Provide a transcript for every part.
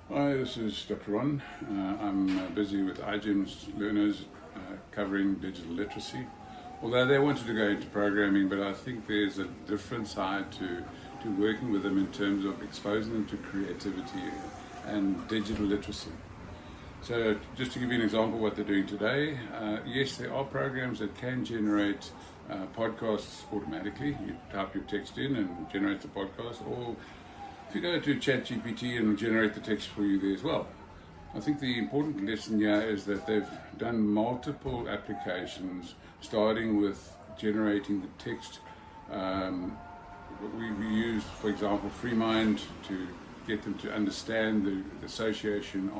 Hi, this is Dr. Ron. I'm busy with iGEMS learners covering digital literacy. Although they wanted to go into programming, but I think there's a different side to working with them in terms of exposing them to creativity and digital literacy. So just to give you an example of what they're doing today, yes, there are programs that can generate podcasts automatically. You type your text in and it generates a podcast, or if you go to ChatGPT and it'll generate the text for you there as well. I think the important lesson here is that they've done multiple applications, starting with generating the text. We used, for example, FreeMind to get them to understand the association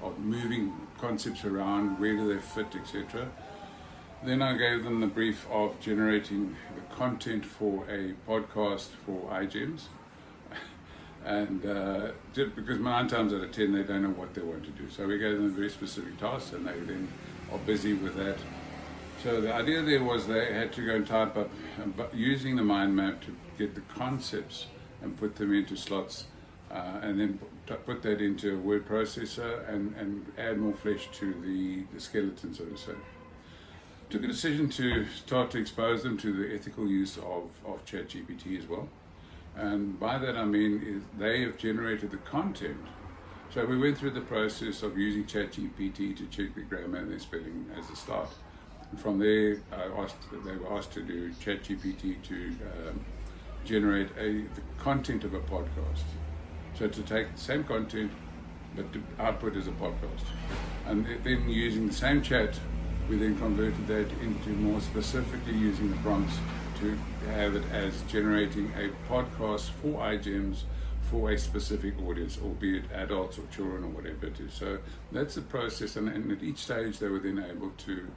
of moving concepts around, where do they fit, etc. Then I gave them the brief of generating the content for a podcast for iGEMS. And just because 9 times out of 10 they don't know what they want to do, so we gave them a very specific task and they then are busy with that. So the idea there was they had to go and type up using the mind map to get the concepts and put them into slots, and then put that into a word processor and add more flesh to the skeleton, so to say. Took a decision to start to expose them to the ethical use of ChatGPT as well. And by that I mean is they have generated the content. So we went through the process of using ChatGPT to check the grammar and the spelling as a start. And from there, they were asked to do ChatGPT to generate the content of a podcast. So to take the same content, but to output as a podcast. And then using the same chat, we then converted that into more specifically using the prompts to have it as generating a podcast for iGEMS for a specific audience, albeit adults or children or whatever it is. So that's the process, and at each stage they were then able to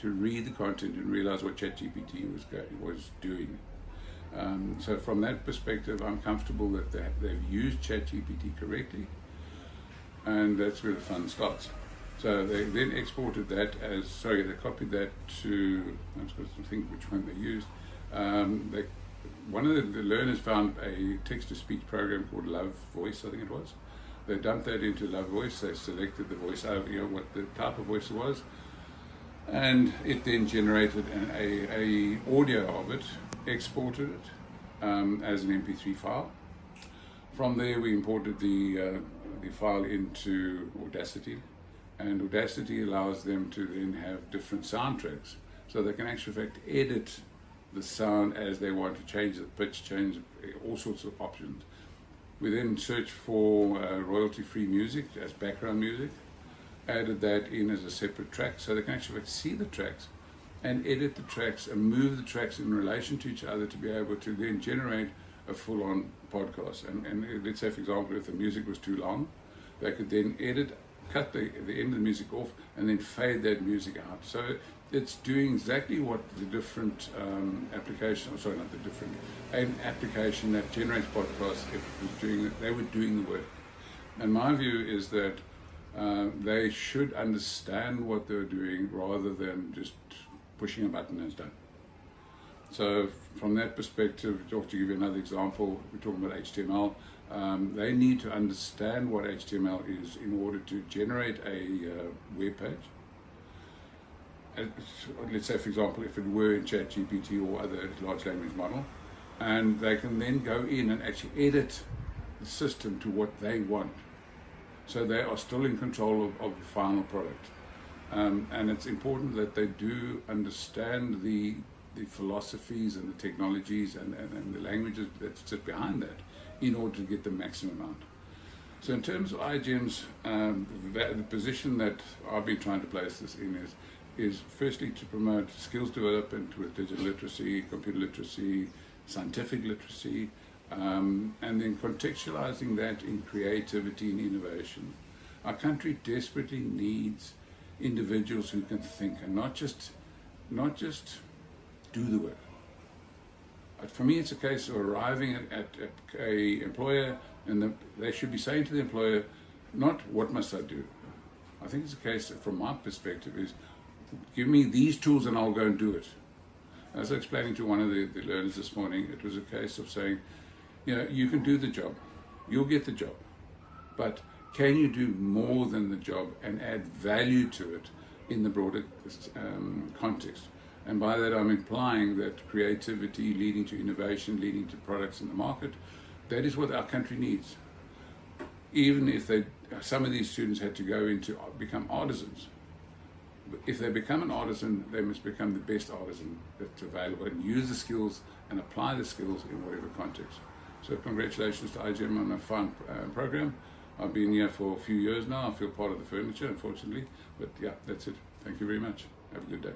read the content and realize what ChatGPT was doing. So from that perspective, I'm comfortable that they've used ChatGPT correctly, and that's where the fun starts. So they then exported that they copied that to, I'm supposed to think which one they used. One of the learners found a text-to-speech program called Love Voice, I think it was. They dumped that into Love Voice, they selected the voice, what the type of voice it was, and it then generated a audio of it, exported it as an MP3 file. From there we imported the file into Audacity, and Audacity allows them to then have different soundtracks, so they can actually in fact edit the sound as they want to change the pitch, change all sorts of options. We then searched for royalty-free music as background music, added that in as a separate track, so they can actually see the tracks and edit the tracks and move the tracks in relation to each other to be able to then generate a full-on podcast. And let's say, for example, if the music was too long, they could then cut the end of the music off and then fade that music out. So it's doing exactly what the different an application that generates podcasts, it was doing. They were doing the work. And my view is that they should understand what they're doing rather than just pushing a button and it's done. So from that perspective, to give you another example, we're talking about HTML. They need to understand what HTML is in order to generate a web page. Let's say, for example, if it were in ChatGPT or other large language model, and they can then go in and actually edit the system to what they want. So they are still in control of the final product. And it's important that they do understand the philosophies and the technologies and the languages that sit behind that in order to get the maximum out. So in terms of iGEMS, the position that I've been trying to place this in is firstly to promote skills development with digital literacy, computer literacy, scientific literacy, and then contextualizing that in creativity and innovation. Our country desperately needs individuals who can think and not just do the work. For me, it's a case of arriving at a employer, and they should be saying to the employer, not what must I do. I think it's a case, from my perspective, is give me these tools and I'll go and do it. As I was explaining to one of the learners this morning, it was a case of saying, you can do the job, you'll get the job, but can you do more than the job and add value to it in the broader context? And by that I'm implying that creativity leading to innovation, leading to products in the market, that is what our country needs. Even if some of these students had to go into become artisans, if they become an artisan, they must become the best artisan that's available and use the skills and apply the skills in whatever context. So congratulations to iGEM on a fine program. I've been here for a few years now. I feel part of the furniture, unfortunately. But yeah, that's it. Thank you very much. Have a good day.